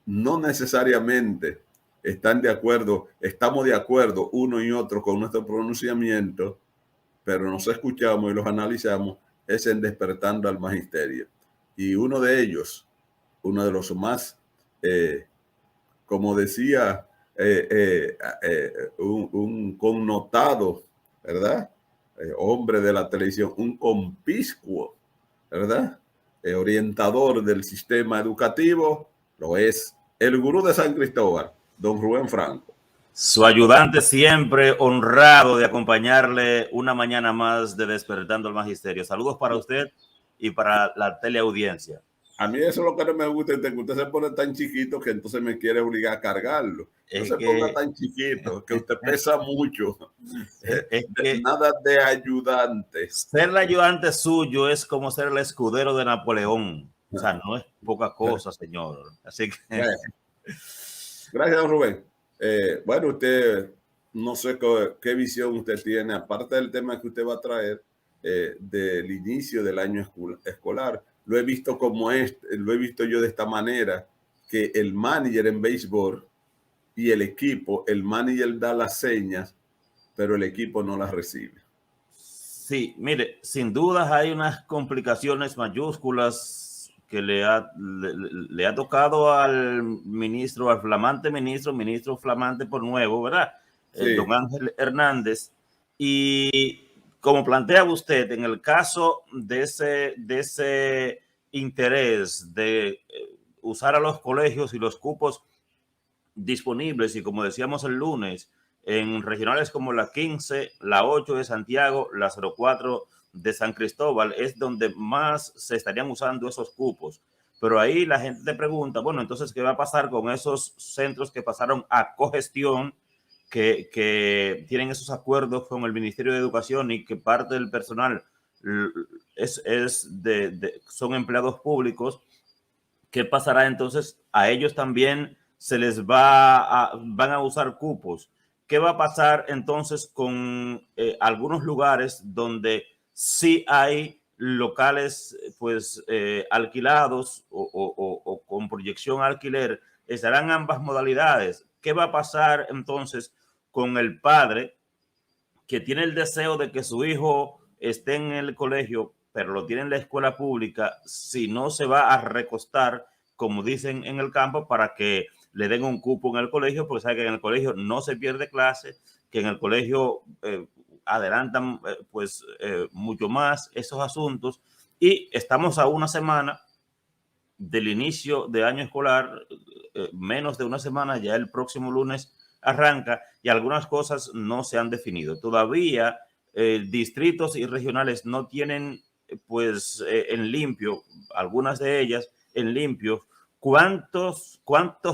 no necesariamente están de acuerdo, estamos de acuerdo uno y otro con nuestro pronunciamiento, pero nos escuchamos y los analizamos, es en Despertando al Magisterio. Y uno de ellos, uno de los más, como decía un connotado, ¿verdad? Hombre de la televisión, un conspicuo, ¿verdad? Orientador del sistema educativo, lo es el gurú de San Cristóbal, don Rubén Franco. Su ayudante siempre honrado de acompañarle una mañana más de Despertando al Magisterio. Saludos para usted y para la teleaudiencia. A mí eso es lo que no me gusta, que usted se pone tan chiquito que entonces me quiere obligar a cargarlo. No se ponga tan chiquito, que usted pesa mucho. Es que Nada de ayudante. ser el ayudante suyo es como ser el escudero de Napoleón. O sea, no es poca cosa, señor. Así que... Bueno, gracias, don Rubén. Bueno, usted, no sé qué visión usted tiene, aparte del tema que usted va a traer del inicio del año escolar. Lo he visto como lo he visto yo de esta manera, que el manager en béisbol y el equipo, el manager da las señas, pero el equipo no las recibe. Sí, mire, sin dudas hay unas complicaciones mayúsculas que le ha tocado al ministro, al flamante ministro flamante por nuevo, ¿verdad? Sí. Don Ángel Hernández. Y como plantea usted, en el caso de ese interés de usar a los colegios y los cupos disponibles, y como decíamos el lunes, en regionales como la 15, la 8 de Santiago, la 04 de San Cristóbal, es donde más se estarían usando esos cupos. Pero ahí la gente te pregunta, bueno, entonces, ¿qué va a pasar con esos centros que pasaron a cogestión, que tienen esos acuerdos con el Ministerio de Educación y que parte del personal son empleados públicos? ¿Qué pasará entonces? A ellos también se les van a usar cupos. ¿Qué va a pasar entonces con algunos lugares donde sí hay locales pues alquilados o con proyección a alquiler? Estarán ambas modalidades. ¿Qué va a pasar entonces con el padre que tiene el deseo de que su hijo esté en el colegio, pero lo tiene en la escuela pública, si no se va a recostar, como dicen en el campo, para que le den un cupo en el colegio, porque sabe que en el colegio no se pierde clase, que en el colegio adelantan mucho más esos asuntos, y estamos a una semana del inicio de año escolar, menos de una semana, ya el próximo lunes arranca, y algunas cosas no se han definido. Todavía distritos y regionales no tienen en limpio, algunas de ellas en limpio, cuántos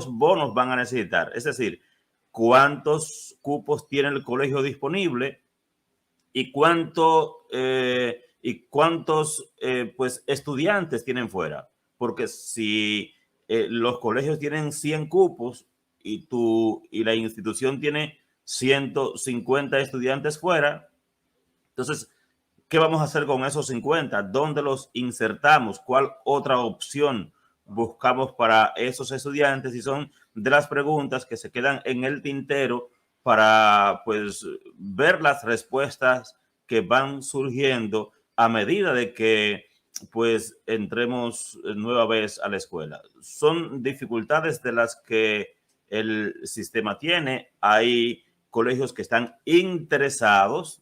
bonos van a necesitar. Es decir, cuántos cupos tiene el colegio disponible y cuántos estudiantes tienen fuera. Porque si los colegios tienen 100 cupos y la institución tiene 150 estudiantes fuera, entonces, ¿qué vamos a hacer con esos 50? ¿Dónde los insertamos? ¿Cuál otra opción buscamos para esos estudiantes? Y son de las preguntas que se quedan en el tintero para ver las respuestas que van surgiendo a medida de que entremos nueva vez a la escuela. Son dificultades de las que el sistema tiene. Hay colegios que están interesados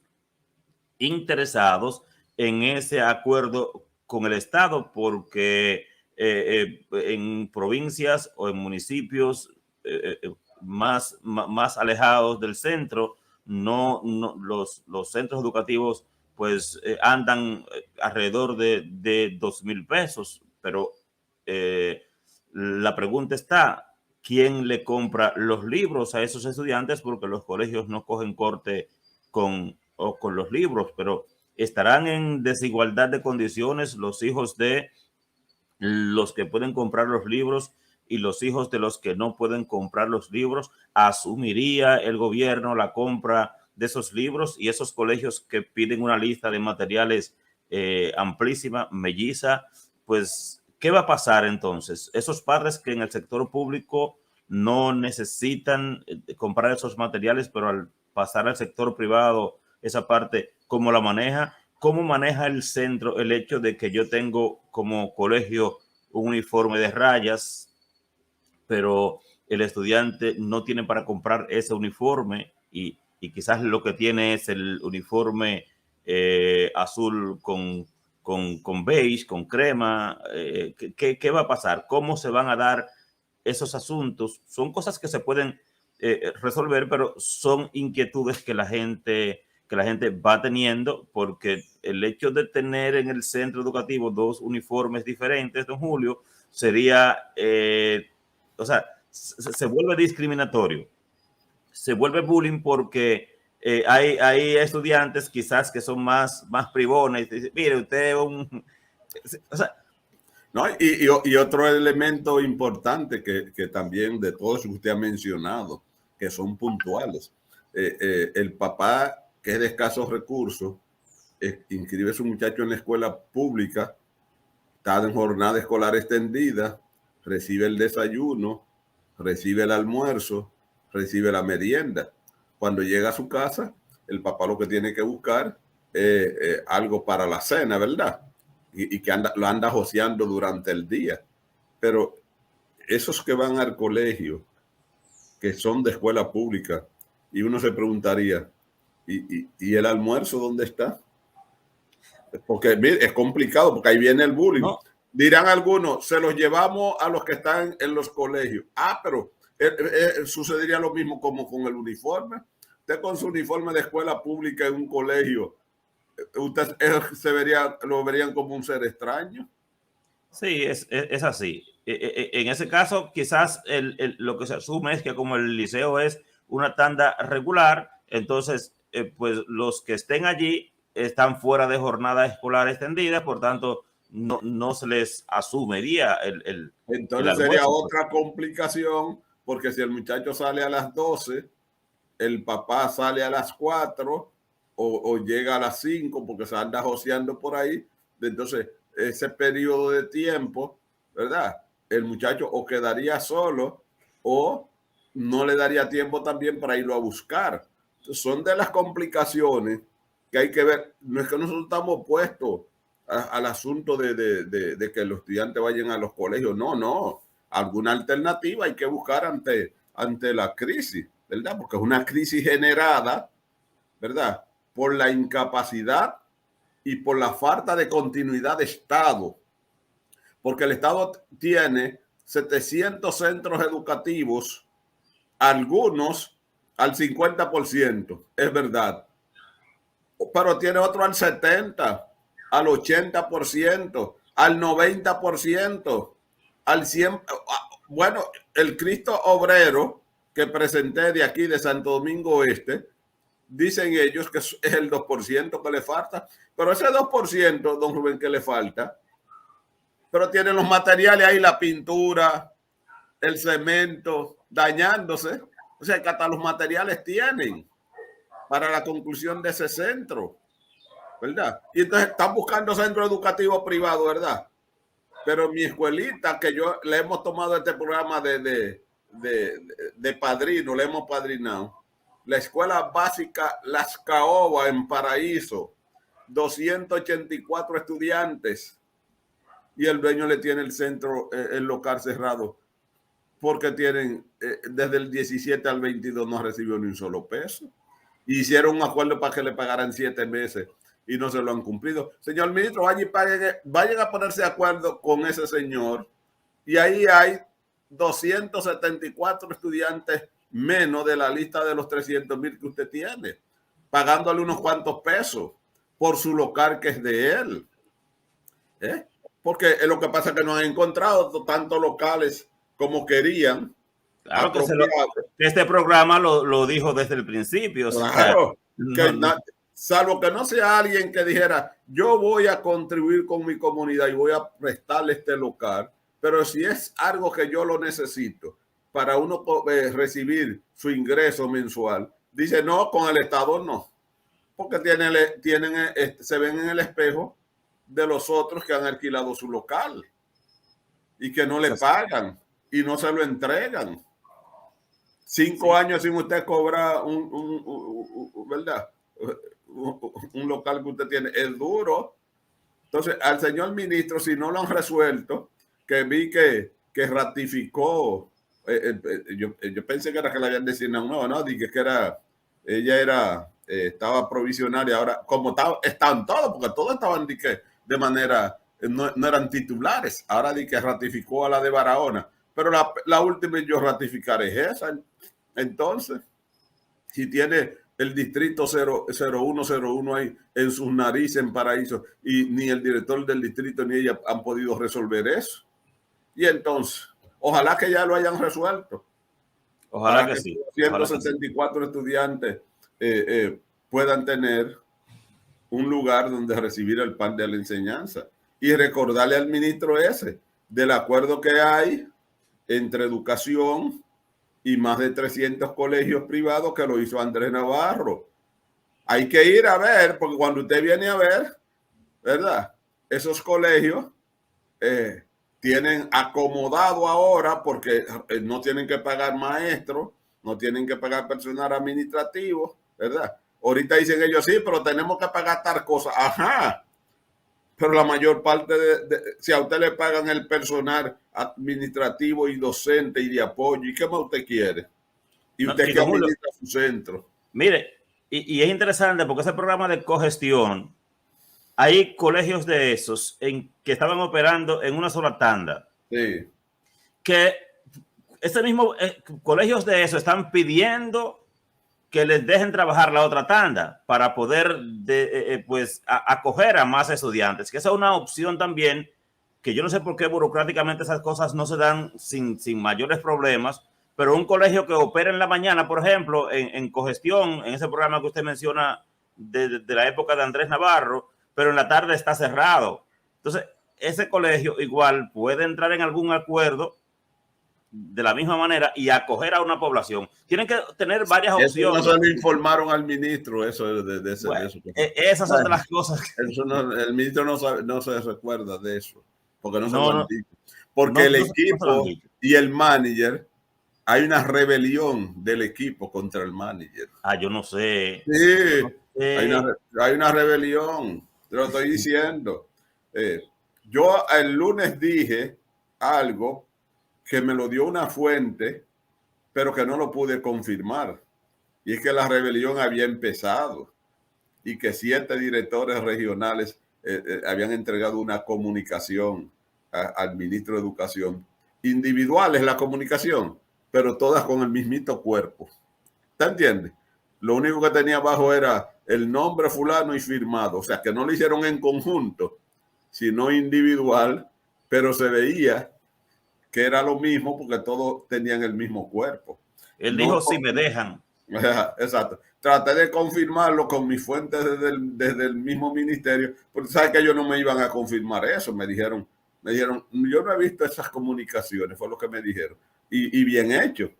en ese acuerdo con el Estado, porque en provincias o en municipios más alejados del centro, los centros educativos andan alrededor de 2,000 pesos, pero la pregunta está, ¿quién le compra los libros a esos estudiantes? Porque los colegios no cogen corte con los libros, pero estarán en desigualdad de condiciones los hijos de los que pueden comprar los libros y los hijos de los que no pueden comprar los libros. ¿Asumiría el gobierno la compra de esos libros? Y esos colegios que piden una lista de materiales amplísima, melliza, pues ¿Qué va a pasar entonces? Esos padres que en el sector público no necesitan comprar esos materiales, pero al pasar al sector privado, esa parte, ¿cómo la maneja? ¿Cómo maneja el centro el hecho de que yo tengo como colegio un uniforme de rayas, pero el estudiante no tiene para comprar ese uniforme y quizás lo que tiene es el uniforme azul con beige, con crema? ¿Qué va a pasar? ¿Cómo se van a dar esos asuntos? Son cosas que se pueden resolver, pero son inquietudes que la gente va teniendo, porque el hecho de tener en el centro educativo dos uniformes diferentes, don Julio, sería, o sea, se vuelve discriminatorio, se vuelve bullying porque hay estudiantes quizás que son más privones. Dicen, mire, usted es un... O sea, ¿no? Y otro elemento importante que también de todos que usted ha mencionado, que son puntuales. El papá, que es de escasos recursos, inscribe a su muchacho en la escuela pública, está en jornada escolar extendida, recibe el desayuno, recibe el almuerzo, recibe la merienda. Cuando llega a su casa, el papá lo que tiene que buscar es algo para la cena, ¿verdad? Y que lo anda joseando durante el día. Pero esos que van al colegio, que son de escuela pública, y uno se preguntaría, ¿y el almuerzo dónde está? Porque mire, es complicado, porque ahí viene el bullying. no, Dirán algunos, se los llevamos a los que están en los colegios. Ah, pero sucedería lo mismo como con el uniforme. Usted con su uniforme de escuela pública en un colegio, usted lo verían como un ser extraño. sí, es así. En ese caso, quizás lo que se asume es que como el liceo es una tanda regular, entonces, pues los que estén allí están fuera de jornada escolar extendida, por tanto, no se les asumiría el Entonces sería almuerzo. Pues. otra complicación, porque si el muchacho sale a las 12, el papá sale a las 4 o llega a las 5 porque se anda joseando por ahí, entonces ese periodo de tiempo, ¿verdad? El muchacho o quedaría solo o no le daría tiempo también para irlo a buscar. Entonces, son de las complicaciones que hay que ver. No es que nosotros estamos opuestos al asunto de que los estudiantes vayan a los colegios. No, no. Alguna alternativa hay que buscar ante la crisis, ¿verdad? Porque es una crisis generada, ¿verdad? Por la incapacidad y por la falta de continuidad de Estado. Porque el Estado tiene 700 centros educativos, algunos al 50%, es verdad, pero tiene otro al 70%, al 80%, al 90%, al 100%. Bueno, el Cristo Obrero que presenté de aquí, de Santo Domingo Este, dicen ellos que es el 2% que le falta, pero ese 2%, don Rubén, que le falta, pero tienen los materiales ahí, la pintura, el cemento, dañándose. O sea, que hasta los materiales tienen para la conclusión de ese centro, ¿verdad? Y entonces están buscando centro educativo privado, ¿verdad? Pero mi escuelita, que yo le hemos tomado este programa de padrino, le hemos padrinado, la escuela básica Las Caobas en Paraíso, 284 estudiantes, y el dueño le tiene el centro, el local cerrado, porque tienen, desde el 17 al 22 no recibió ni un solo peso. Hicieron un acuerdo para que le pagaran 7 meses y no se lo han cumplido. Señor ministro, vayan a ponerse de acuerdo con ese señor. Y ahí hay 274 estudiantes menos de la lista de los 300,000 que usted tiene, pagándole unos cuantos pesos por su local que es de él. Porque lo que pasa es que no han encontrado tantos locales como querían, Claro apropiados. que este programa lo dijo desde el principio. O sea, Claro, no, que no, salvo que no sea alguien que dijera, yo voy a contribuir con mi comunidad y voy a prestarle este local, pero si es algo que yo lo necesito para uno recibir su ingreso mensual, dice, no, con el Estado no, porque se ven en el espejo de los otros que han alquilado su local. y que no le pagan y no se lo entregan. 5 años sin usted cobrar ¿verdad? Un local que usted tiene, es duro. Entonces, al señor ministro, si no lo han resuelto, que vi que ratificó, yo pensé que era que la habían designado, no, dije que era, ella era, estaba provisionaria, ahora, como están todos, porque todos estaban de manera, no eran titulares, ahora di que ratificó a la de Barahona, pero la última yo ratificar es esa. Entonces, si tiene el distrito 0101 ahí en sus narices en Paraíso y ni el director del distrito ni ella han podido resolver eso. Y entonces, ojalá que ya lo hayan resuelto. Ojalá para que sí. 174 estudiantes puedan tener un lugar donde recibir el pan de la enseñanza. Y recordarle al ministro ese del acuerdo que hay entre educación y más de 300 colegios privados que lo hizo Andrés Navarro. Hay que ir a ver, porque cuando usted viene a ver, ¿verdad? Esos colegios tienen acomodado ahora porque no tienen que pagar maestros, no tienen que pagar personal administrativo, ¿verdad? Ahorita dicen ellos, sí, pero tenemos que pagar tal cosa. Ajá. Pero la mayor parte si a usted le pagan el personal administrativo y docente y de apoyo, ¿y qué más usted quiere? Y usted que administra su centro. Mire, y es interesante porque ese programa de cogestión, hay colegios de esos que estaban operando en una sola tanda. Sí. Que ese mismo colegios de esos están pidiendo que les dejen trabajar la otra tanda para poder pues acoger a más estudiantes, que esa es una opción también, que yo no sé por qué burocráticamente esas cosas no se dan sin mayores problemas, pero un colegio que opera en la mañana, por ejemplo, en cogestión, en ese programa que usted menciona de la época de Andrés Navarro, pero en la tarde está cerrado. Entonces, ese colegio igual puede entrar en algún acuerdo de la misma manera y acoger a una población. Tienen que tener varias opciones. Eso no se lo informaron al ministro, eso de eso. Esas son de las cosas. Eso no, el ministro no se recuerda de eso, porque no se lo han dicho. Porque el equipo y el manager, hay una rebelión del equipo contra el manager. Yo no sé. Sí, no sé. Hay una rebelión, te lo estoy diciendo. Yo el lunes dije algo que me lo dio una fuente, pero que no lo pude confirmar. Y es que la rebelión había empezado y que 7 directores regionales habían entregado una comunicación al ministro de Educación. Individual es la comunicación, pero todas con el mismito cuerpo. ¿Te entiendes? Lo único que tenía abajo era el nombre fulano y firmado. O sea, que no lo hicieron en conjunto, sino individual, pero se veía que era lo mismo porque todos tenían el mismo cuerpo. Él dijo, si me dejan. Exacto. Traté de confirmarlo con mis fuentes desde el mismo ministerio, porque sabes que ellos no me iban a confirmar eso. Me dijeron, yo no he visto esas comunicaciones, fue lo que me dijeron. Y bien hecho.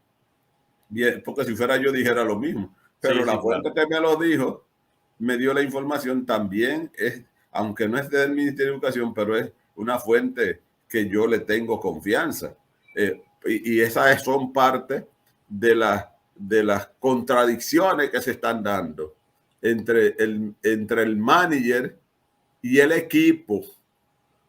Bien, porque si fuera yo dijera lo mismo. Pero la fuente que me lo dijo, me dio la información también, aunque no es del Ministerio de Educación, pero es una fuente que yo le tengo confianza. Y esas son parte de las contradicciones que se están dando entre el manager y el equipo.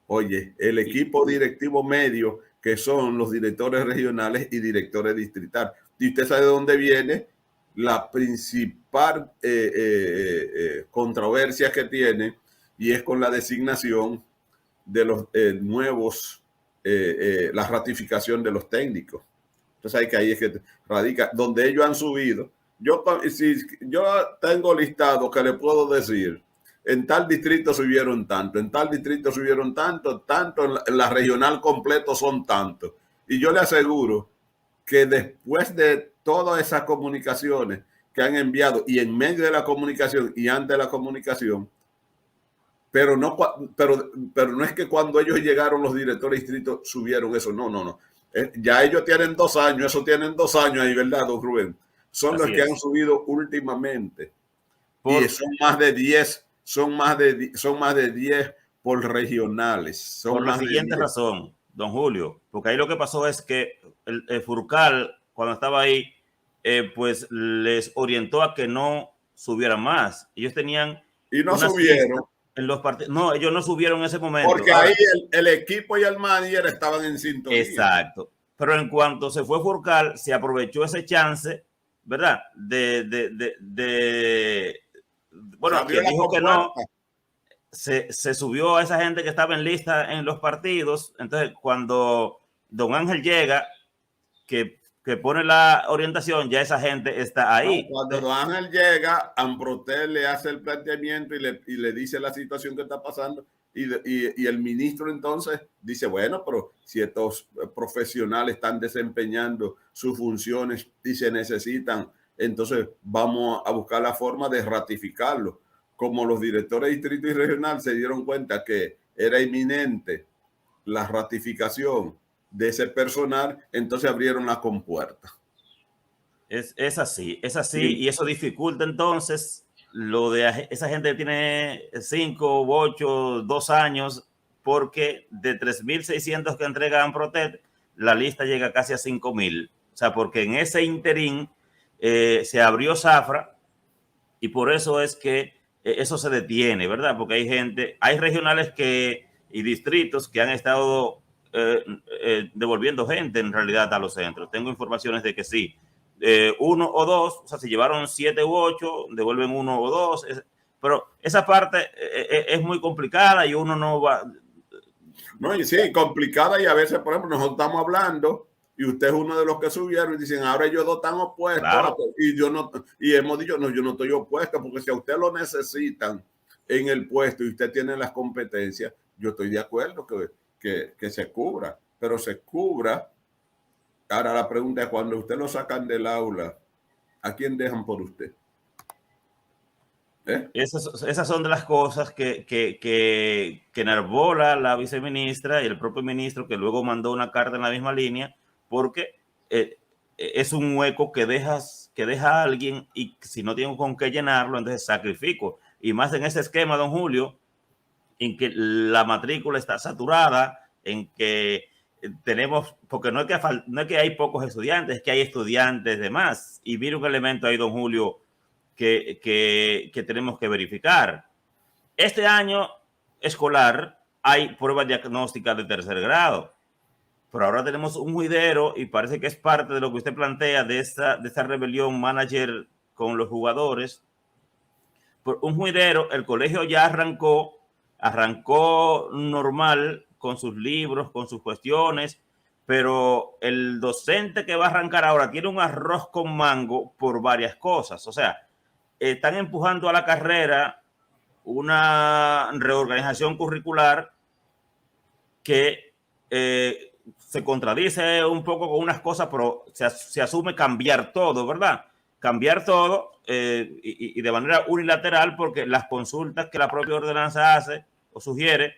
Oye, el equipo directivo medio, que son los directores regionales y directores distritales. Y usted sabe de dónde viene la principal controversia que tiene, y es con la designación de los nuevos, la ratificación de los técnicos. Entonces hay que ahí es que radica, donde ellos han subido. Yo tengo listado que le puedo decir, en tal distrito subieron tanto, en tal distrito subieron tanto, en la regional completo son tantos. Y yo le aseguro que después de todas esas comunicaciones que han enviado, y en medio de la comunicación y antes de la comunicación, pero no es que cuando ellos llegaron los directores distritos subieron eso, no. Ya ellos tienen 2 años, eso tienen 2 años ahí, ¿verdad, don Rubén? Son los que han subido últimamente. Y son más de 10, son más de 10 por regionales. Por la siguiente razón. don Julio, porque ahí lo que pasó es que el Furcal, cuando estaba ahí, pues les orientó a que no subieran más. Ellos tenían Y no unas listas subieron, en los partidos. No, ellos no subieron en ese momento. porque ahí Ahora, el equipo y el manager estaban en sintonía. exacto. Pero en cuanto se fue Furcal, se aprovechó ese chance, ¿verdad? Se Bueno, abrió quien la dijo que no, compuerta. se subió a esa gente que estaba en lista en los partidos. Entonces, cuando don Ángel llega, que pone la orientación, ya esa gente está No, ahí. cuando Don Ángel llega, Amprotel le hace el planteamiento y le dice la situación que está pasando y el ministro entonces dice, bueno, pero si estos profesionales están desempeñando sus funciones y se necesitan, entonces vamos a buscar la forma de ratificarlo. Como los directores de distrito y regional se dieron cuenta que era inminente la ratificación de ese personal, entonces abrieron la compuerta. Es así, Y y eso dificulta entonces lo de esa gente que tiene 5, 8, 2 años, porque de 3.600 que entregan Protect, la lista llega casi a 5.000. O sea, porque en ese interín se abrió Zafra y por eso es que eso se detiene, ¿verdad? Porque hay gente, hay regionales y distritos que han estado devolviendo gente en realidad a los centros. Tengo informaciones de que sí, uno o dos, o sea, si llevaron 7 u 8, devuelven uno o dos, pero esa parte es muy complicada y uno no va. no, y sí, complicada y a veces, por ejemplo, nosotros estamos hablando y usted es uno de los que subieron y dicen, ahora ellos dos están opuestos Claro. y yo no, y hemos dicho, no, yo no estoy opuesto porque si a usted lo necesitan en el puesto y usted tiene las competencias, yo estoy de acuerdo que se cubra, pero se cubra. Ahora la pregunta es, cuando usted lo sacan del aula, ¿a quién dejan por usted? ¿Eh? Esas son de las cosas que enarbola la viceministra y el propio ministro, que luego mandó una carta en la misma línea, porque es un hueco que deja a alguien y si no tengo con qué llenarlo, entonces sacrifico. Y más en ese esquema, don Julio, en que la matrícula está saturada, en que tenemos, porque no es que hay pocos estudiantes, es que hay estudiantes de más. Y mira un elemento ahí, don Julio, que tenemos que verificar. Este año escolar hay pruebas diagnósticas de tercer grado, pero ahora tenemos un juidero y parece que es parte de lo que usted plantea de esta rebelión manager con los jugadores. Por un juidero, el colegio ya arrancó normal con sus libros, con sus cuestiones, pero el docente que va a arrancar ahora tiene un arroz con mango por varias cosas. O sea, están empujando a la carrera una reorganización curricular que se contradice un poco con unas cosas, pero se asume cambiar todo, ¿verdad? Cambiar todo y de manera unilateral, porque las consultas que la propia ordenanza hace o sugiere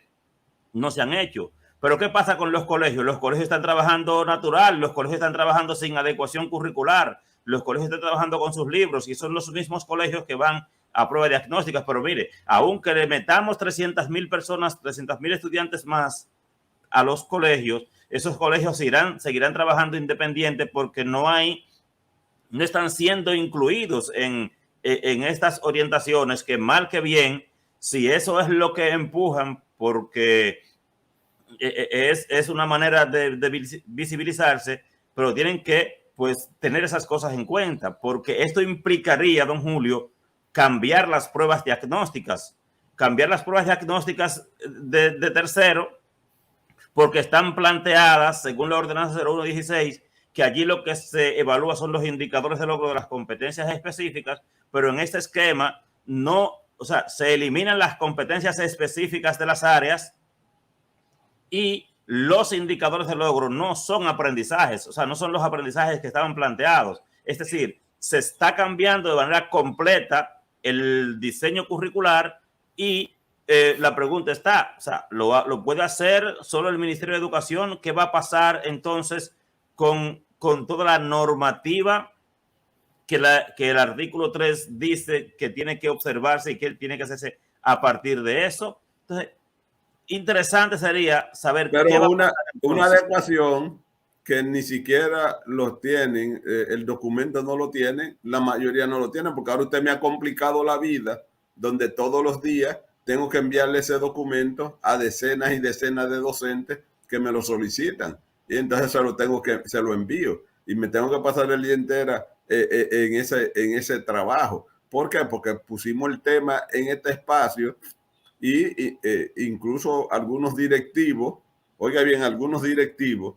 no se han hecho. Pero ¿qué pasa con los colegios? Los colegios están trabajando natural, los colegios están trabajando sin adecuación curricular, los colegios están trabajando con sus libros y son los mismos colegios que van a pruebas diagnósticas. Pero mire, aunque le metamos 300.000 personas, 300.000 estudiantes más a los colegios, esos colegios seguirán trabajando independiente porque no están siendo incluidos en estas orientaciones que mal que bien, si eso es lo que empujan, porque es una manera de visibilizarse, pero tienen que pues tener esas cosas en cuenta, porque esto implicaría, don Julio, cambiar las pruebas diagnósticas de tercero, porque están planteadas, según la ordenanza 0116, que allí lo que se evalúa son los indicadores de logro de las competencias específicas, pero en este esquema no, o sea, se eliminan las competencias específicas de las áreas y los indicadores de logro no son aprendizajes, o sea, no son los aprendizajes que estaban planteados. Es decir, se está cambiando de manera completa el diseño curricular y la pregunta está, o sea, ¿lo puede hacer solo el Ministerio de Educación? ¿Qué va a pasar entonces con toda la normativa que el artículo 3 dice que tiene que observarse y que tiene que hacerse a partir de eso? Entonces, interesante sería saber qué Pero va a una pasar entonces. adecuación que ni siquiera los tienen, el documento no lo tienen, la mayoría no lo tienen, porque ahora usted me ha complicado la vida, donde todos los días tengo que enviarle ese documento a decenas y decenas de docentes que me lo solicitan. Y entonces se lo envío. Y me tengo que pasar el día entero en ese trabajo. ¿Por qué? Porque pusimos el tema en este espacio y incluso algunos directivos, oiga bien, algunos directivos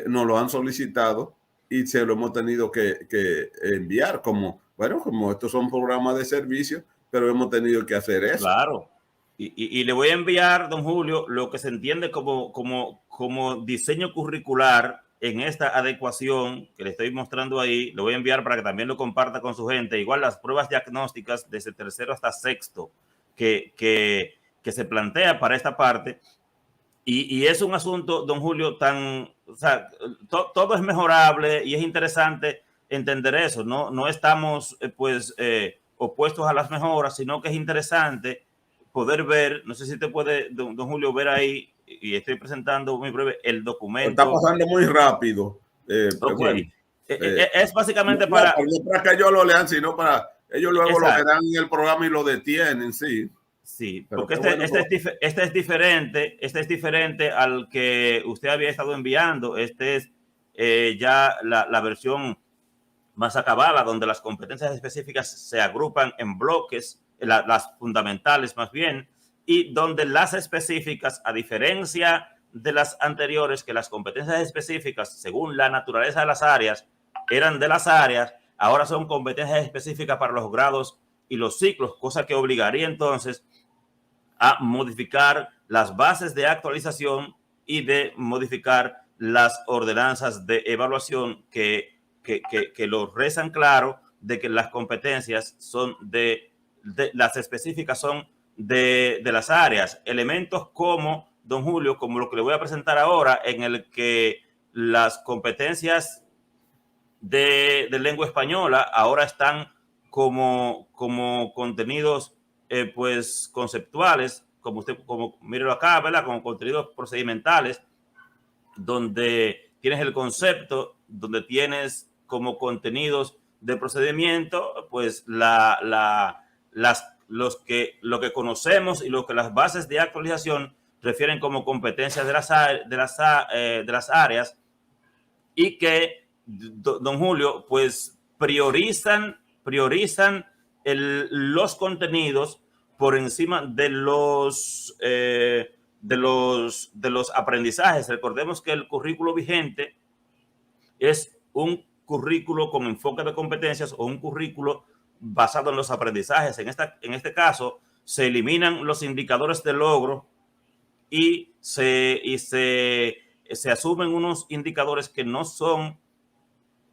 nos lo han solicitado y se lo hemos tenido que enviar como, bueno, como estos son programas de servicio, pero hemos tenido que hacer eso. Claro. Y le voy a enviar, don Julio, lo que se entiende como diseño curricular en esta adecuación que le estoy mostrando ahí. Le voy a enviar para que también lo comparta con su gente. Igual las pruebas diagnósticas desde tercero hasta sexto que se plantea para esta parte. Y es un asunto, don Julio, o sea, todo es mejorable y es interesante entender eso. No estamos, opuestos a las mejoras, sino que es interesante poder ver, no sé si te puede, don Julio, ver ahí, y estoy presentando muy breve el Está documento. pasando muy rápido. Ok. Bueno, Es básicamente no, no para que ellos lo lean, sino para ellos luego lo exacto. verán en el programa y lo detienen, sí. Sí, Pero porque qué bueno. este es diferente al que usted había estado enviando. Este es ya la versión más acabada, donde las competencias específicas se agrupan en bloques, las fundamentales más bien, y donde las específicas, a diferencia de las anteriores, que las competencias específicas, según la naturaleza de las áreas, eran de las áreas, ahora son competencias específicas para los grados y los ciclos, cosa que obligaría entonces a modificar las bases de actualización y de modificar las ordenanzas de evaluación que lo rezan claro de que las competencias son las específicas son de las áreas. Elementos como, don Julio, como lo que le voy a presentar ahora, en el que las competencias de lengua española ahora están como contenidos pues conceptuales, como usted, como mírelo acá, ¿verdad? Como contenidos procedimentales, donde tienes el concepto, donde tienes como contenidos de procedimiento, pues lo que conocemos y lo que las bases de actualización refieren como competencias de las áreas y que, don Julio, pues priorizan los contenidos por encima de los aprendizajes. Recordemos que el currículo vigente es un currículo con enfoque de competencias o un currículo basado en los aprendizajes. En este caso, se eliminan los indicadores de logro y se asumen unos indicadores que no son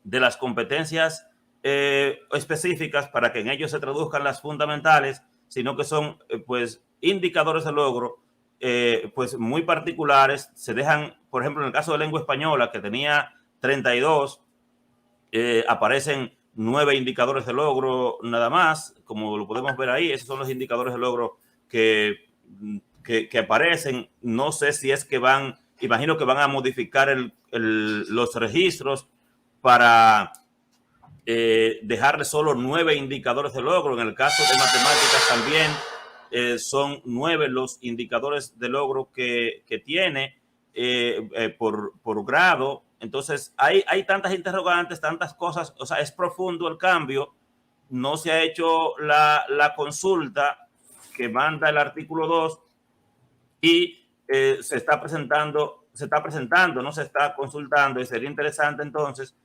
de las competencias específicas para que en ellos se traduzcan las fundamentales, sino que son pues indicadores de logro pues muy particulares. Se dejan, por ejemplo, en el caso de lengua española, que tenía 32, aparecen 9 indicadores de logro nada más, como lo podemos ver ahí. Esos son los indicadores de logro que aparecen. No sé si es que imagino que van a modificar los registros para dejarle solo 9 indicadores de logro. En el caso de matemáticas también son 9 los indicadores de logro que tiene por grado. Entonces hay tantas interrogantes, tantas cosas, o sea, es profundo el cambio. No se ha hecho la consulta que manda el artículo 2 y se está presentando, no se está consultando, y sería interesante entonces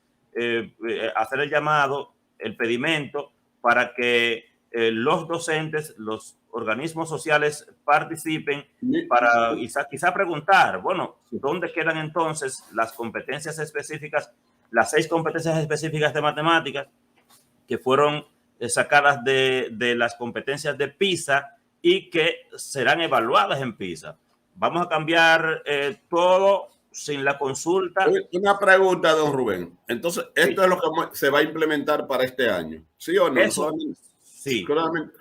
hacer el llamado, el pedimento para que los docentes, los organismos sociales participen para quizá preguntar, bueno, ¿dónde quedan entonces las competencias específicas, las 6 competencias específicas de matemáticas que fueron sacadas de las competencias de PISA y que serán evaluadas en PISA? Vamos a cambiar todo sin la consulta. Una pregunta, don Rubén. Entonces, ¿esto Sí. es lo que se va a implementar para este año? ¿Sí o no? Eso, sí.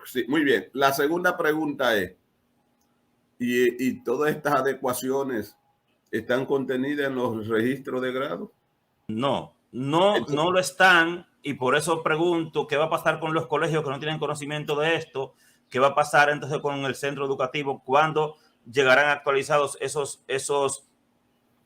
Sí, muy bien. La segunda pregunta es, y todas estas adecuaciones están contenidas en los registros de grado. No lo están, y por eso pregunto qué va a pasar con los colegios que no tienen conocimiento de esto, qué va a pasar entonces con el centro educativo, cuándo llegarán actualizados esos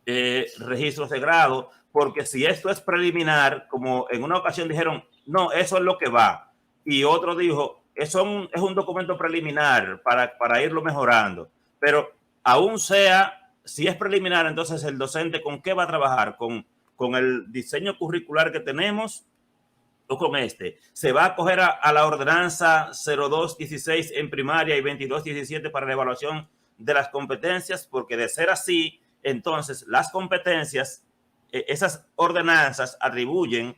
registros de grado, porque si esto es preliminar, como en una ocasión dijeron, no, eso es lo que va, y otro dijo, eso es un documento preliminar para irlo mejorando, pero aún sea, si es preliminar, entonces el docente ¿con qué va a trabajar? Con el diseño curricular que tenemos o con este. Se va a acoger a la ordenanza 0216 en primaria y 2217 para la evaluación de las competencias, porque de ser así, entonces las competencias, esas ordenanzas atribuyen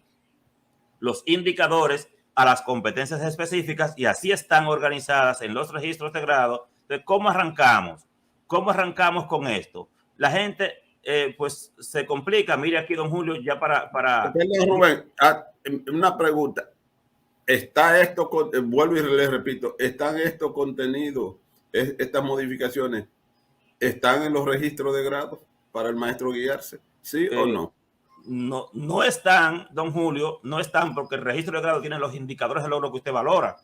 los indicadores a las competencias específicas y así están organizadas en los registros de grado. De ¿cómo arrancamos? ¿Cómo arrancamos con esto? La gente pues se complica. Mire aquí, don Julio, ya para... Perdón, Rubén, una pregunta. ¿Está esto, vuelvo y le repito, están estos contenidos, estas modificaciones, están en los registros de grado para el maestro guiarse? ¿Sí o no? No están, don Julio, no están porque el registro de grado tiene los indicadores de logro que usted valora.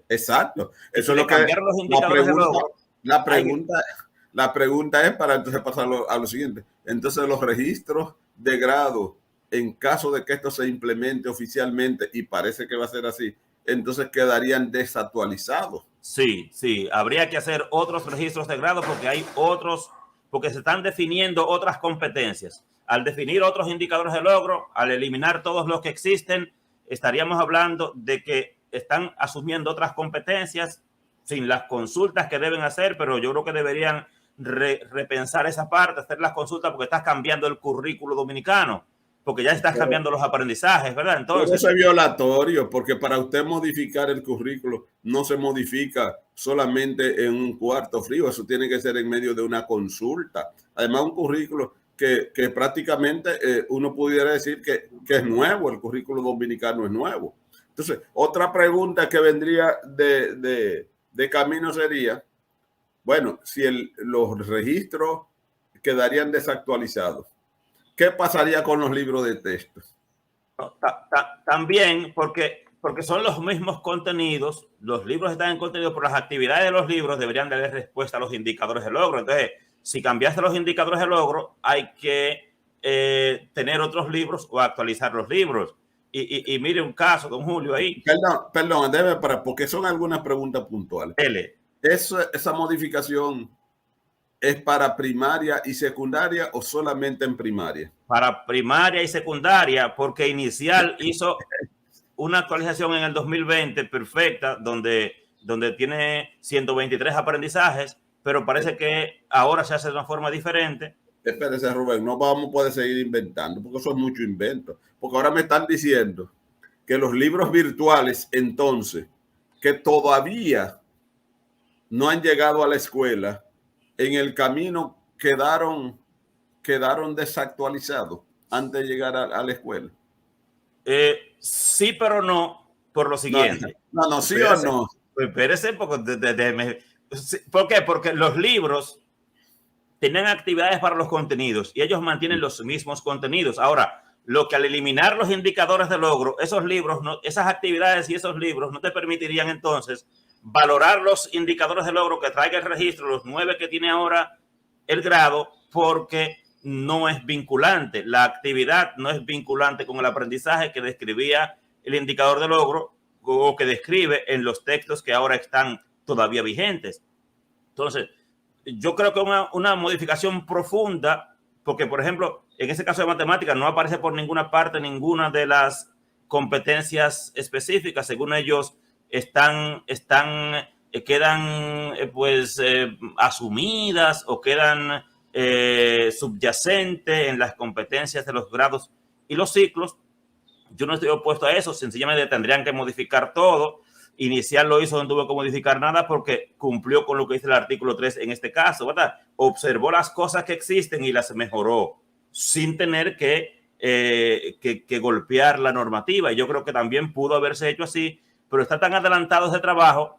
Exacto. Eso es lo que los indicadores de logro. La pregunta es para entonces pasarlo a lo siguiente. Entonces los registros de grado, en caso de que esto se implemente oficialmente, y parece que va a ser así, entonces quedarían desactualizados. Sí, habría que hacer otros registros de grado porque hay otros, porque se están definiendo otras competencias. Al definir otros indicadores de logro, al eliminar todos los que existen, estaríamos hablando de que están asumiendo otras competencias sin las consultas que deben hacer, pero yo creo que deberían repensar esa parte, hacer las consultas porque estás cambiando el currículo dominicano, porque ya estás cambiando los aprendizajes, ¿verdad? Entonces, pero eso es violatorio, porque para usted modificar el currículo no se modifica solamente en un cuarto frío, eso tiene que ser en medio de una consulta. Además, un currículo que prácticamente uno pudiera decir que es nuevo, el currículo dominicano es nuevo. Entonces, otra pregunta que vendría de camino sería, bueno, si los registros quedarían desactualizados, ¿qué pasaría con los libros de texto? También porque son los mismos contenidos, los libros están en contenido, pero las actividades de los libros deberían dar respuesta a los indicadores de logro. Entonces, si cambiaste los indicadores de logro, hay que tener otros libros o actualizar los libros. Y mire un caso, don Julio, ahí. Perdón, porque son algunas preguntas puntuales. ¿Esa modificación es para primaria y secundaria o solamente en primaria? Para primaria y secundaria, porque inicial hizo una actualización en el 2020 perfecta, donde tiene 123 aprendizajes, pero parece que ahora se hace de una forma diferente. Espérese, Rubén, no vamos a poder seguir inventando, porque eso es mucho invento. Porque ahora me están diciendo que los libros virtuales, entonces, que todavía no han llegado a la escuela, en el camino quedaron desactualizados antes de llegar a la escuela. Sí, pero no, por lo siguiente. No, sí o no. Espérese, ¿por qué? Porque los libros tienen actividades para los contenidos y ellos mantienen los mismos contenidos. Ahora, lo que al eliminar los indicadores de logro, esos libros, esas actividades y esos libros no te permitirían entonces valorar los indicadores de logro que traiga el registro, los 9 que tiene ahora el grado, porque no es vinculante. La actividad no es vinculante con el aprendizaje que describía el indicador de logro o que describe en los textos que ahora están todavía vigentes. Entonces, yo creo que una modificación profunda, porque, por ejemplo, en ese caso de matemáticas no aparece por ninguna parte ninguna de las competencias específicas. Según ellos, quedan asumidas o quedan subyacentes en las competencias de los grados y los ciclos. Yo no estoy opuesto a eso, sencillamente tendrían que modificar todo. Inicial lo hizo, no tuvo que modificar nada porque cumplió con lo que dice el artículo 3 en este caso, ¿verdad? Observó las cosas que existen y las mejoró sin tener que golpear la normativa. Y yo creo que también pudo haberse hecho así, pero está tan adelantado ese trabajo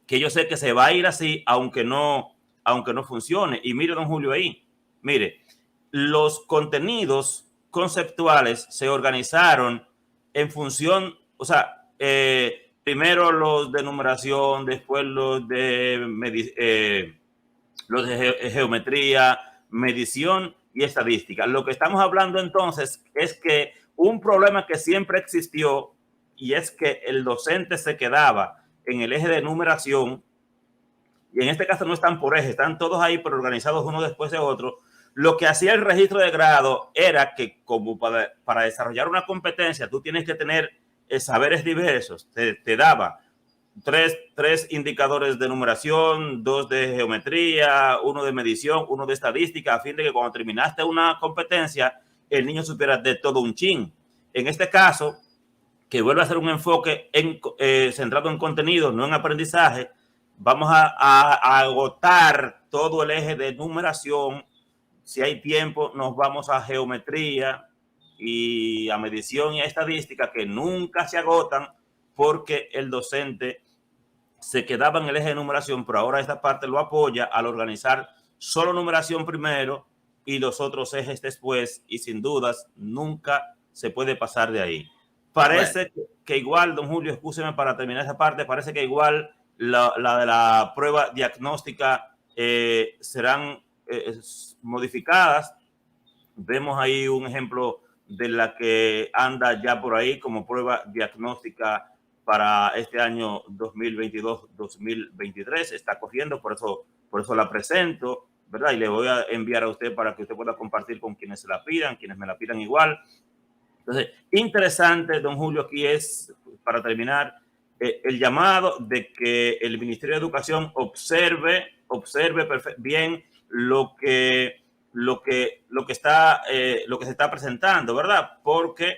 que yo sé que se va a ir así, aunque no aunque no funcione. Y mire, don Julio, ahí, mire, los contenidos conceptuales se organizaron en función, o sea, primero los de numeración, después los de geometría, medición y estadística. Lo que estamos hablando entonces es que un problema que siempre existió, y es que el docente se quedaba en el eje de numeración, y en este caso no están por eje, están todos ahí pero organizados uno después de otro. Lo que hacía el registro de grado era que, como para desarrollar una competencia, tú tienes que tener saberes diversos. Te daba tres indicadores de numeración, 2 de geometría, 1 de medición, 1 de estadística, a fin de que cuando terminaste una competencia, el niño supiera de todo un chin. En este caso, que vuelve a ser un enfoque centrado en contenido, no en aprendizaje, vamos a agotar todo el eje de numeración. Si hay tiempo, nos vamos a geometría y a medición y a estadística, que nunca se agotan porque el docente se quedaba en el eje de numeración, pero ahora esta parte lo apoya al organizar solo numeración primero y los otros ejes después, y sin dudas nunca se puede pasar de ahí. Parece que igual, don Julio, escúcheme para terminar esa parte, parece que igual la de la prueba diagnóstica serán modificadas. Vemos ahí un ejemplo de la que anda ya por ahí como prueba diagnóstica para este año 2022-2023. Está corriendo, por eso la presento, ¿verdad? Y le voy a enviar a usted para que usted pueda compartir con quienes se la pidan, quienes me la pidan igual. Entonces, interesante, don Julio, aquí es, para terminar, el llamado de que el Ministerio de Educación observe bien lo que se está presentando, ¿verdad? Porque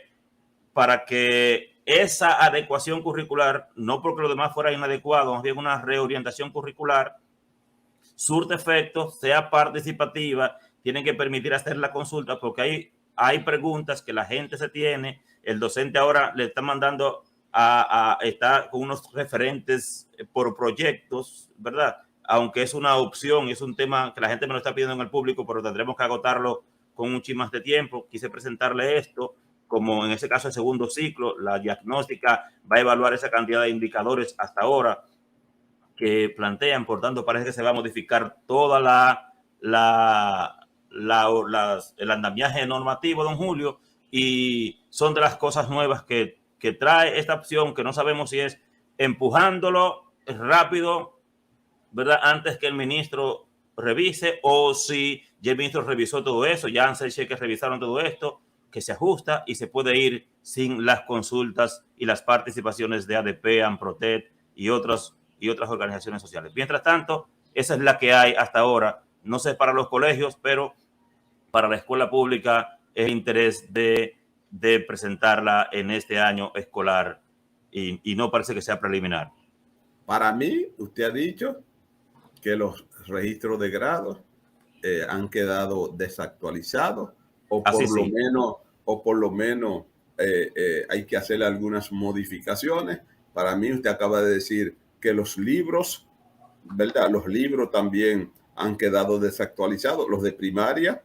para que esa adecuación curricular, no porque lo demás fuera inadecuado, más bien una reorientación curricular, surte efectos, sea participativa, tienen que permitir hacer la consulta, porque hay preguntas que la gente se tiene, el docente ahora le está mandando está con unos referentes por proyectos, ¿verdad? Aunque es una opción, es un tema que la gente me lo está pidiendo en el público, pero tendremos que agotarlo con un chin más de tiempo. Quise presentarle esto, como en ese caso el segundo ciclo, la diagnóstica va a evaluar esa cantidad de indicadores hasta ahora que plantean, por tanto parece que se va a modificar toda el andamiaje normativo, don Julio, y son de las cosas nuevas que trae esta opción, que no sabemos si es empujándolo rápido, ¿verdad? Antes que el ministro revise, o si ya el ministro revisó todo eso, ya han que revisaron todo esto, que se ajusta y se puede ir sin las consultas y las participaciones de ADP, AMPROTET y otras organizaciones sociales. Mientras tanto, esa es la que hay hasta ahora. No sé para los colegios, pero para la escuela pública es interés de presentarla en este año escolar y no parece que sea preliminar. Para mí, usted ha dicho que los registros de grado han quedado desactualizados o por lo menos hay que hacerle algunas modificaciones. Para mí, usted acaba de decir que los libros, ¿verdad? Los libros también han quedado desactualizados, los de primaria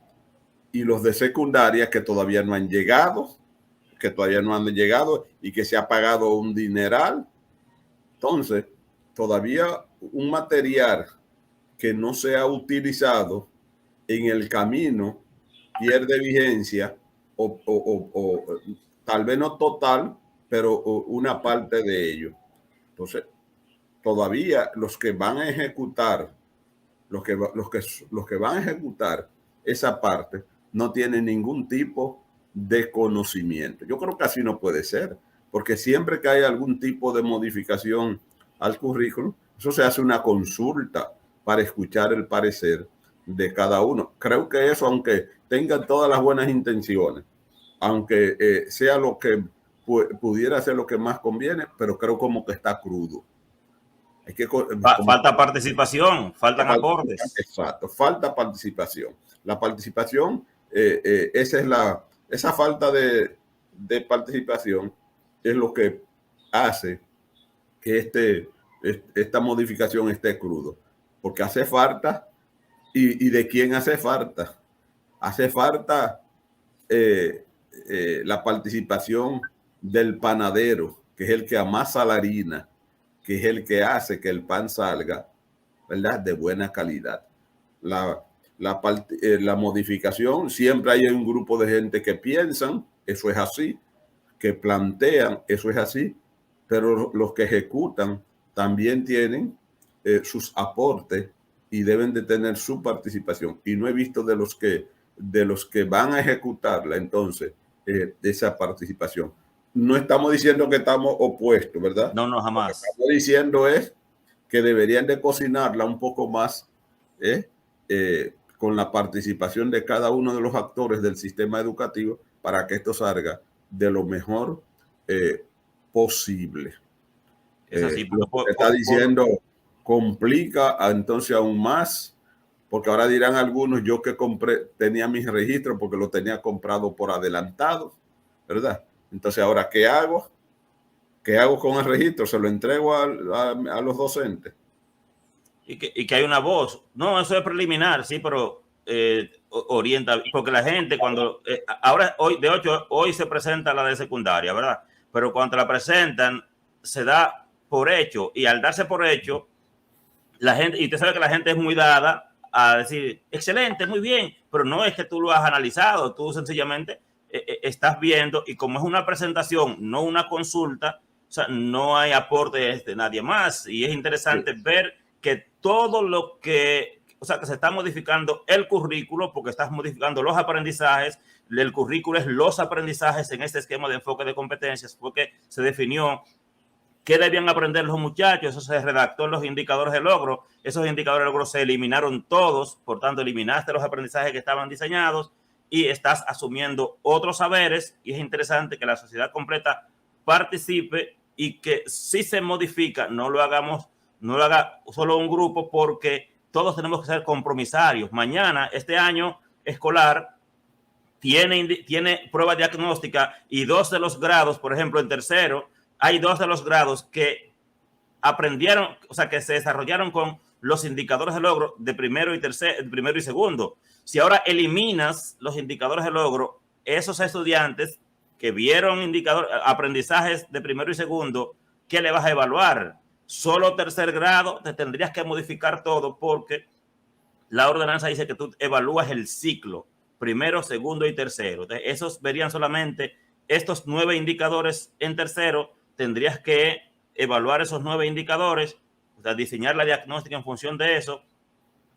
y los de secundaria que todavía no han llegado, y que se ha pagado un dineral. Entonces, todavía un material que no se ha utilizado en el camino pierde vigencia o tal vez no total, pero una parte de ello. Entonces, todavía los que van a ejecutar, los que van a ejecutar esa parte no tienen ningún tipo de conocimiento. Yo creo que así no puede ser, porque siempre que hay algún tipo de modificación al currículum, eso se hace una consulta para escuchar el parecer de cada uno. Creo que eso, aunque tengan todas las buenas intenciones, aunque sea lo que pudiera ser lo que más conviene, pero creo como que está crudo. Hay que, falta participación, faltan aportes. Exacto, falta participación. La participación, esa falta de participación es lo que hace que esta modificación esté crudo, porque hace falta y de quién hace falta. Hace falta la participación del panadero, que es el que amasa la harina, que es el que hace que el pan salga, ¿verdad?, de buena calidad. La modificación, siempre hay un grupo de gente que piensan, eso es así, que plantean, eso es así, pero los que ejecutan también tienen sus aportes y deben de tener su participación. Y no he visto de los que van a ejecutarla, entonces, esa participación. No estamos diciendo que estamos opuestos, ¿verdad? No, no, Lo que jamás. estamos diciendo es que deberían de cocinarla un poco más, con la participación de cada uno de los actores del sistema educativo para que esto salga de lo mejor posible. Es así, Lo porque que está diciendo complica entonces aún más, porque ahora dirán algunos, yo que compré, tenía mis registros porque lo tenía comprado por adelantado, ¿verdad? Entonces ahora, ¿qué hago? ¿Qué hago con el registro? ¿Se lo entrego a los docentes? y que hay una voz. No, eso es preliminar, sí, pero orienta, porque la gente cuando, ahora, hoy se presenta la de secundaria, ¿verdad? Pero cuando la presentan, se da por hecho, y al darse por hecho, la gente, y usted sabe que la gente es muy dada a decir, excelente, muy bien, pero no es que tú lo has analizado, tú sencillamente estás viendo, y como es una presentación, no una consulta, o sea, no hay aporte de nadie más, y es interesante ver que todo lo que, o sea, que se está modificando el currículo, porque estás modificando los aprendizajes, el currículo es los aprendizajes en este esquema de enfoque de competencias, porque se definió qué debían aprender los muchachos, eso se redactó en los indicadores de logro, esos indicadores de logro se eliminaron todos, por tanto eliminaste los aprendizajes que estaban diseñados y estás asumiendo otros saberes, y es interesante que la sociedad completa participe y que si se modifica no lo haga solo un grupo, porque todos tenemos que ser compromisarios. Mañana, este año escolar, tiene prueba diagnóstica y 2 de los grados, por ejemplo, en tercero, hay 2 de los grados que aprendieron, o sea, que se desarrollaron con los indicadores de logro de primero y segundo. Si ahora eliminas los indicadores de logro, esos estudiantes que vieron aprendizajes de primero y segundo, ¿qué le vas a evaluar? Solo tercer grado, te tendrías que modificar todo, porque la ordenanza dice que tú evalúas el ciclo, primero, segundo y tercero. Entonces, esos verían solamente estos 9 indicadores en tercero. Tendrías que evaluar esos 9 indicadores, o sea, diseñar la diagnóstica en función de eso,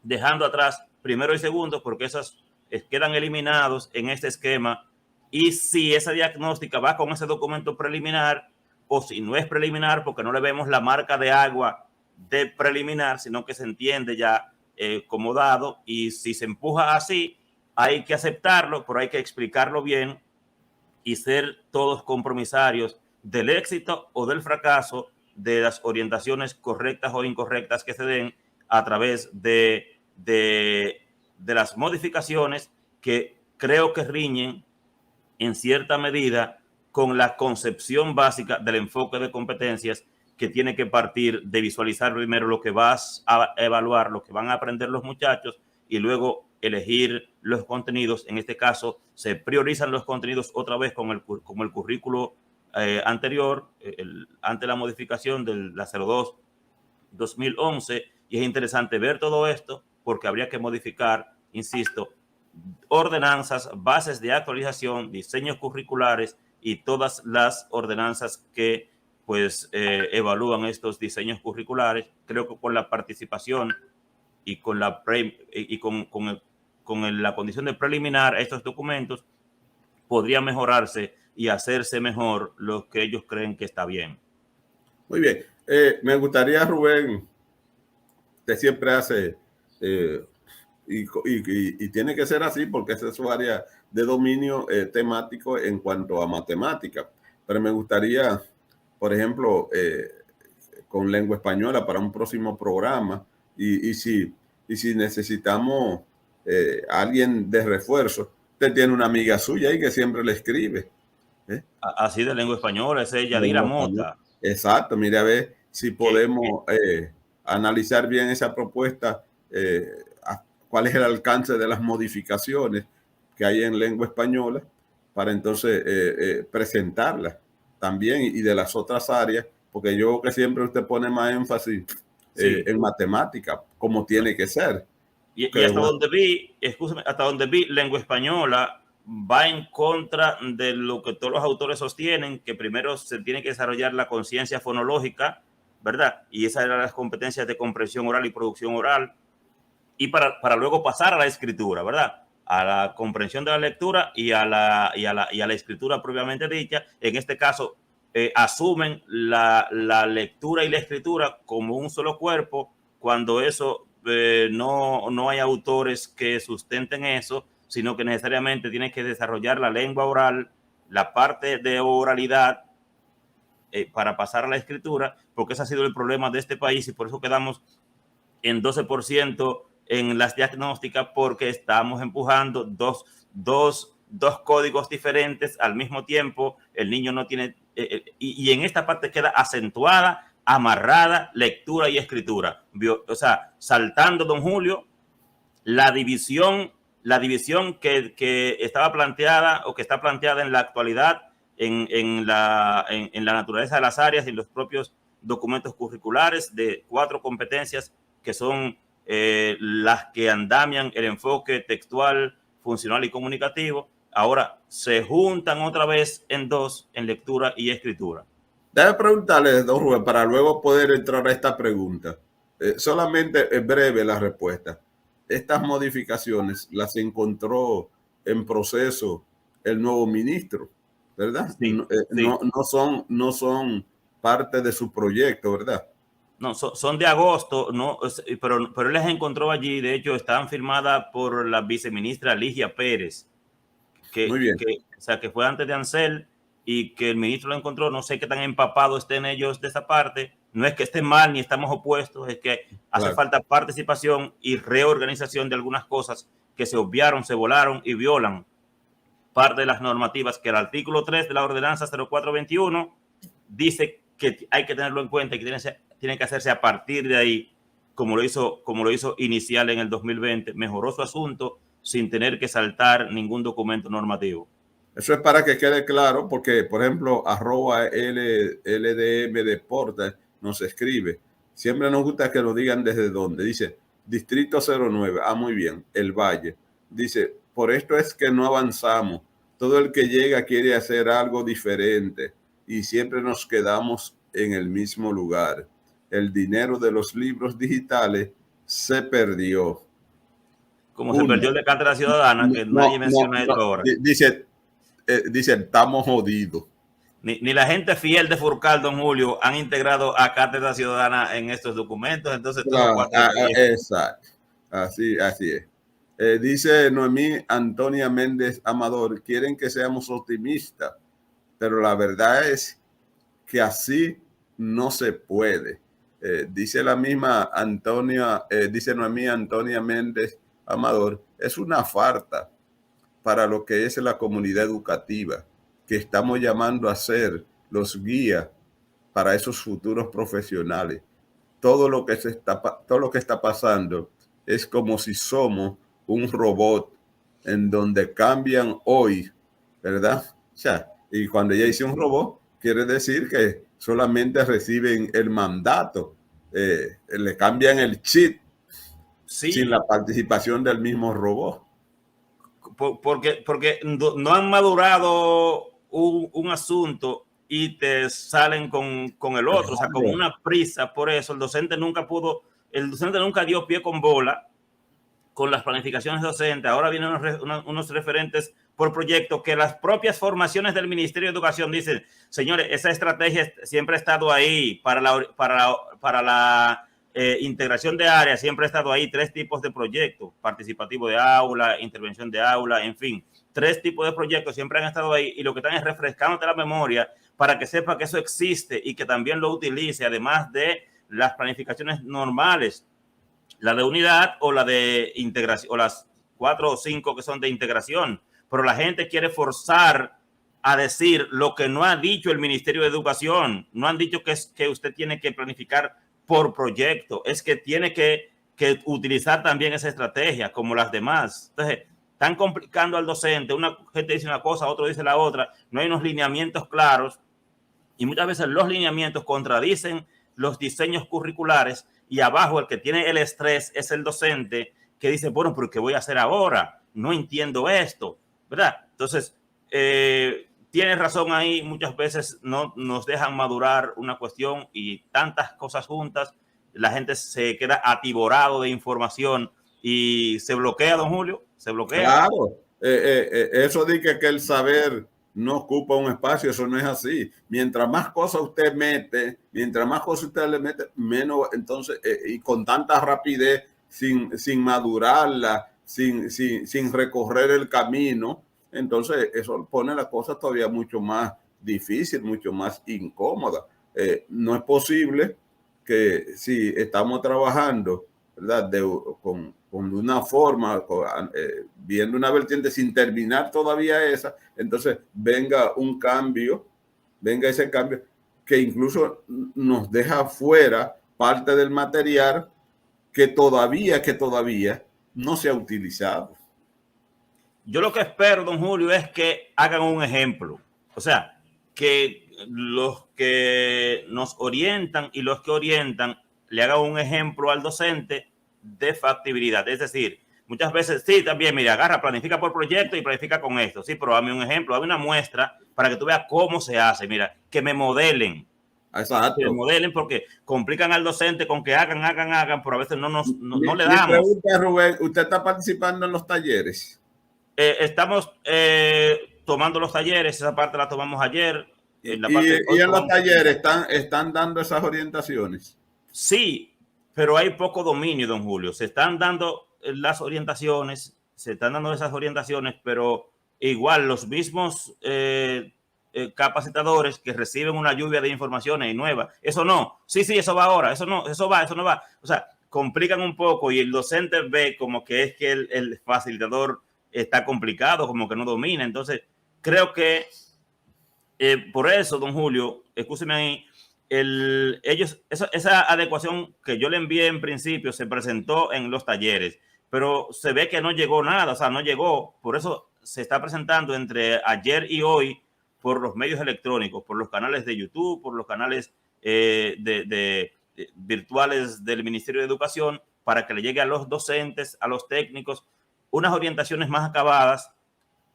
dejando atrás primero y segundo, porque esos quedan eliminados en este esquema. Y si esa diagnóstica va con ese documento preliminar, o si no es preliminar, porque no le vemos la marca de agua de preliminar, sino que se entiende ya como dado, y si se empuja así, hay que aceptarlo, pero hay que explicarlo bien y ser todos compromisarios del éxito o del fracaso de las orientaciones correctas o incorrectas que se den a través de las modificaciones que creo que riñen en cierta medida con la concepción básica del enfoque de competencias, que tiene que partir de visualizar primero lo que vas a evaluar, lo que van a aprender los muchachos, y luego elegir los contenidos. En este caso, se priorizan los contenidos otra vez como el currículo anterior, ante la modificación de la 02-2011, y es interesante ver todo esto porque habría que modificar, insisto, ordenanzas, bases de actualización, diseños curriculares y todas las ordenanzas que pues evalúan estos diseños curriculares. Creo que con la participación y con la la condición de preliminar a estos documentos podría mejorarse y hacerse mejor lo que ellos creen que está bien. Muy bien. Me gustaría, Rubén, usted siempre hace, y tiene que ser así porque esa es su área de dominio temático en cuanto a matemática. Pero me gustaría, por ejemplo, con lengua española para un próximo programa, y si necesitamos alguien de refuerzo, usted tiene una amiga suya ahí que siempre le escribe. Así de lengua española, es Yadira Mota. Exacto, mire a ver si podemos analizar bien esa propuesta cuál es el alcance de las modificaciones que hay en lengua española para entonces presentarlas también y de las otras áreas, porque yo creo que siempre usted pone más énfasis en matemática, como tiene que ser. Y hasta donde vi, escúchame, hasta donde vi, lengua española va en contra de lo que todos los autores sostienen, que primero se tiene que desarrollar la conciencia fonológica, ¿verdad? Y esas eran las competencias de comprensión oral y producción oral, y para luego pasar a la escritura, ¿verdad? A la comprensión de la lectura y a la escritura propiamente dicha. En este caso, asumen la lectura y la escritura como un solo cuerpo, cuando eso no hay autores que sustenten eso, sino que necesariamente tienes que desarrollar la lengua oral, la parte de oralidad, para pasar a la escritura, porque ese ha sido el problema de este país y por eso quedamos en 12% en las diagnósticas, porque estamos empujando dos códigos diferentes al mismo tiempo. El niño no tiene, y en esta parte queda acentuada, amarrada, lectura y escritura. O sea, saltando, don Julio, la división que estaba planteada o que está planteada en la actualidad en la naturaleza de las áreas y en los propios documentos curriculares de 4 competencias que son las que andamian el enfoque textual, funcional y comunicativo. Ahora se juntan otra vez en 2, en lectura y escritura. Déjame preguntarle, don Rubén, para luego poder entrar a esta pregunta. Solamente es breve la respuesta. Estas modificaciones las encontró en proceso el nuevo ministro, ¿verdad? Sí, sí. No son parte de su proyecto, ¿verdad? No, son de agosto, no, pero él las encontró allí. De hecho, estaban firmadas por la viceministra Ligia Pérez, Muy bien. o sea, que fue antes de Ansel, y que el ministro lo encontró. No sé qué tan empapados estén ellos de esa parte. No es que estén mal ni estamos opuestos, es que hace falta participación y reorganización de algunas cosas que se obviaron, se volaron y violan parte de las normativas que el artículo 3 de la ordenanza 0421 dice que hay que tenerlo en cuenta y que tiene que hacerse a partir de ahí, como lo hizo inicial en el 2020. Mejoró su asunto sin tener que saltar ningún documento normativo. Eso es para que quede claro, porque, por ejemplo, @LDM Deportes nos escribe. Siempre nos gusta que lo digan desde dónde. Dice, Distrito 09. Ah, muy bien. El Valle. Dice, por esto es que no avanzamos. Todo el que llega quiere hacer algo diferente y siempre nos quedamos en el mismo lugar. El dinero de los libros digitales se perdió. Como se perdió el de Cátedra Ciudadana, que nadie menciona esto ahora. Dice, estamos jodidos. Ni la gente fiel de Furcal, don Julio, han integrado a Cátedra Ciudadana en estos documentos. Entonces, exacto. Así es. Dice Noemí Antonia Méndez Amador, quieren que seamos optimistas, pero la verdad es que así no se puede. Dice la misma dice Noemí Antonia Méndez Amador, es una falta para lo que es la comunidad educativa, que estamos llamando a ser los guías para esos futuros profesionales. Todo lo que está pasando es como si somos un robot en donde cambian hoy, ¿verdad? O sea, y cuando ya hice un robot, quiere decir que solamente reciben el mandato, le cambian el chip, sí, sin la participación del mismo robot. Porque no han madurado un asunto y te salen con el otro, o sea, con una prisa. Por eso el docente nunca dio pie con bola con las planificaciones docentes. Ahora vienen unos referentes por proyecto que las propias formaciones del Ministerio de Educación dicen, señores, esa estrategia siempre ha estado ahí para la integración de áreas, siempre ha estado ahí 3 tipos de proyectos: participativo de aula, intervención de aula, en fin, 3 tipos de proyectos siempre han estado ahí, y lo que están es refrescándote la memoria para que sepa que eso existe y que también lo utilice, además de las planificaciones normales, la de unidad o la de integración, o las 4 o 5 que son de integración. Pero la gente quiere forzar a decir lo que no ha dicho el Ministerio de Educación. No han dicho que usted tiene que planificar por proyecto, es que tiene que que utilizar también esa estrategia como las demás. Entonces, están complicando al docente, una gente dice una cosa, otro dice la otra, no hay unos lineamientos claros y muchas veces los lineamientos contradicen los diseños curriculares y abajo el que tiene el estrés es el docente que dice, bueno, pero ¿qué voy a hacer ahora? No entiendo esto, ¿verdad? Entonces, tienes razón ahí, muchas veces no nos dejan madurar una cuestión y tantas cosas juntas, la gente se queda atiborado de información y se bloquea, don Julio, se bloquea. Claro, eso de que el saber no ocupa un espacio, eso no es así. Mientras más cosas usted mete, mientras más cosas usted le mete, menos, entonces, y con tanta rapidez, sin madurarla, sin recorrer el camino, entonces eso pone la cosa todavía mucho más difícil, mucho más incómoda. No es posible que si estamos trabajando, ¿verdad? Con una forma, viendo una vertiente sin terminar todavía esa, entonces venga un cambio, venga ese cambio que incluso nos deja fuera parte del material que todavía no se ha utilizado. Yo lo que espero, don Julio, es que hagan un ejemplo. O sea, que los que nos orientan y los que orientan le hagan un ejemplo al docente de factibilidad. Es decir, muchas veces, sí, también, mira, agarra, planifica por proyecto y planifica con esto. Sí, pero dame un ejemplo, dame una muestra para que tú veas cómo se hace. Mira, que me modelen. Exacto. Que modelen porque complican al docente con que hagan, pero a veces no le damos. Mi pregunta, Rubén, ¿usted está participando en los talleres? Estamos tomando los talleres, esa parte la tomamos ayer. En la parte y en los talleres están dando esas orientaciones. Sí, pero hay poco dominio, don Julio. Se están dando las orientaciones, pero igual los mismos capacitadores que reciben una lluvia de informaciones nuevas. Eso no, sí, eso va ahora, eso no va. O sea, complican un poco y el docente ve como que es que el facilitador está complicado, como que no domina. Entonces, creo que por eso, don Julio, escúcheme ahí, esa adecuación que yo le envié en principio se presentó en los talleres, pero se ve que no llegó nada, o sea, no llegó. Por eso se está presentando entre ayer y hoy por los medios electrónicos, por los canales de YouTube, por los canales virtuales del Ministerio de Educación, para que le llegue a los docentes, a los técnicos, unas orientaciones más acabadas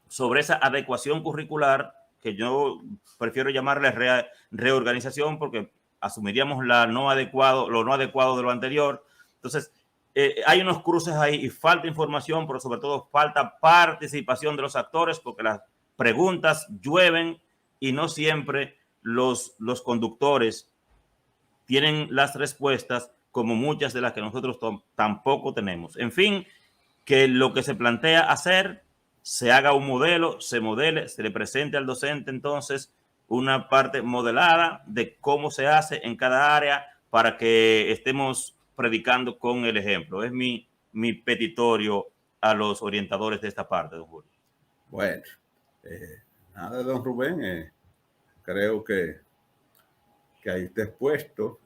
sobre esa adecuación curricular, que yo prefiero llamarle reorganización porque asumiríamos lo no adecuado de lo anterior. Entonces, hay unos cruces ahí y falta información, pero sobre todo falta participación de los actores porque las preguntas llueven y no siempre los conductores tienen las respuestas como muchas de las que nosotros tampoco tenemos. En fin, que lo que se plantea hacer se haga un modelo, se modele, se le presente al docente entonces una parte modelada de cómo se hace en cada área para que estemos predicando con el ejemplo. Es mi petitorio a los orientadores de esta parte, don Julio. Bueno, nada, don Rubén, creo que ahí está expuesto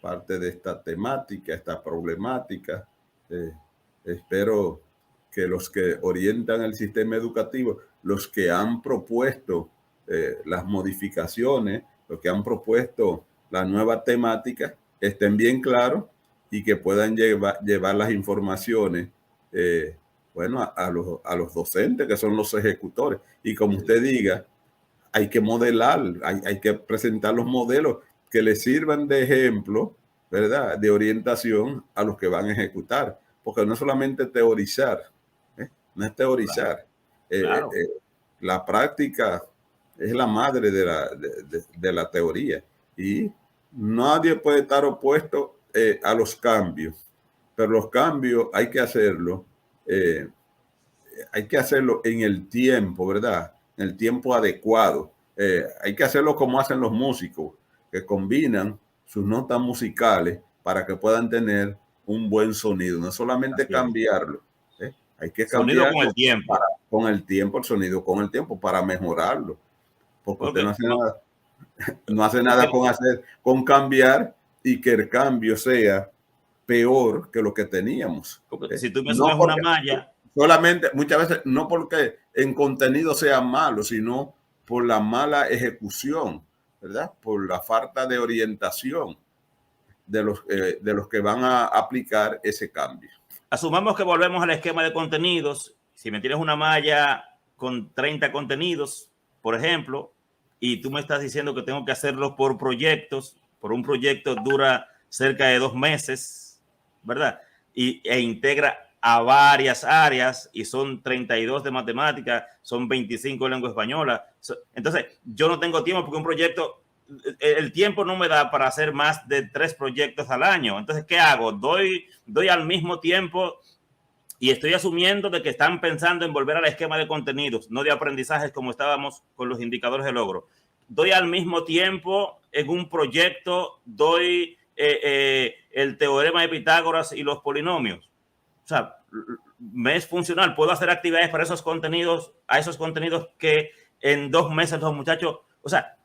parte de esta temática, esta problemática. Espero que los que orientan el sistema educativo, los que han propuesto las modificaciones, los que han propuesto la nueva temática, estén bien claros y que puedan llevar las informaciones bueno, a los docentes, que son los ejecutores. Y como usted diga, hay que modelar, hay que presentar los modelos que les sirvan de ejemplo, ¿verdad? De orientación a los que van a ejecutar. Porque no es solamente teorizar, no es teorizar. Claro. La práctica es la madre de la teoría y nadie puede estar opuesto a los cambios, pero los cambios hay que hacerlo en el tiempo, ¿verdad? En el tiempo adecuado. Hay que hacerlo como hacen los músicos, que combinan sus notas musicales para que puedan tener un buen sonido, no solamente cambiarlo. Hay que cambiar con el tiempo. El sonido con el tiempo para mejorarlo. Porque usted no hace nada con cambiar y que el cambio sea peor que lo que teníamos. Porque si tú me No subes una porque, malla, solamente, muchas veces, no porque en contenido sea malo, sino por la mala ejecución, ¿verdad? Por la falta de orientación de los que van a aplicar ese cambio. asumamos que volvemos al esquema de contenidos. Si me tienes una malla con 30 contenidos, por ejemplo, y tú me estás diciendo que tengo que hacerlo por proyectos, por un proyecto dura cerca de 2 meses, ¿verdad? E integra a varias áreas y son 32 de matemática, son 25 de lengua española. Entonces, yo no tengo tiempo porque un proyecto, el tiempo no me da para hacer más de 3 proyectos al año. Entonces, ¿qué hago? Doy al mismo tiempo y estoy asumiendo de que están pensando en volver al esquema de contenidos, no de aprendizajes como estábamos con los indicadores de logro. Doy al mismo tiempo en un proyecto, doy el teorema de Pitágoras y los polinomios. O sea, me es funcional. Puedo hacer actividades para esos contenidos, a esos contenidos que en 2 meses los muchachos, o sea,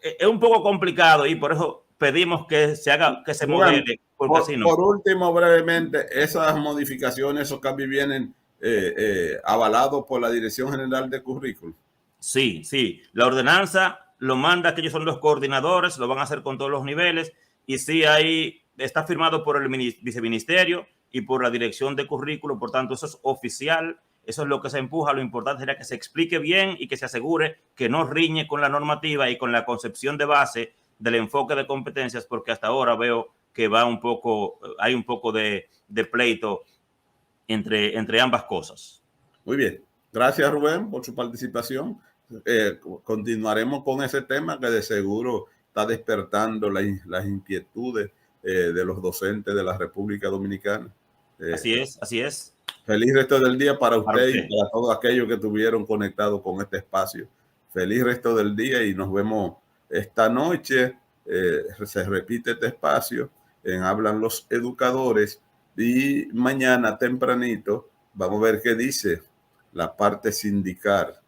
es un poco complicado y por eso pedimos que se haga, que se modele, porque si no. Por último, brevemente, esas modificaciones, esos cambios vienen avalados por la Dirección General de Currículum. Sí, sí. La ordenanza lo manda, que ellos son los coordinadores, lo van a hacer con todos los niveles y sí, ahí está firmado por el viceministerio y por la Dirección de Currículum, por tanto, eso es oficial. Eso es lo que se empuja. Lo importante será que se explique bien y que se asegure que no riñe con la normativa y con la concepción de base del enfoque de competencias, porque hasta ahora veo que va un poco, hay un poco de pleito entre ambas cosas. Muy bien. Gracias, Rubén, por su participación. Continuaremos con ese tema que de seguro está despertando las inquietudes de los docentes de la República Dominicana. Así es, así es. Feliz resto del día para usted y para todos aquellos que estuvieron conectados con este espacio. Feliz resto del día y nos vemos esta noche. Se repite este espacio en Hablan los Educadores y mañana tempranito vamos a ver qué dice la parte sindical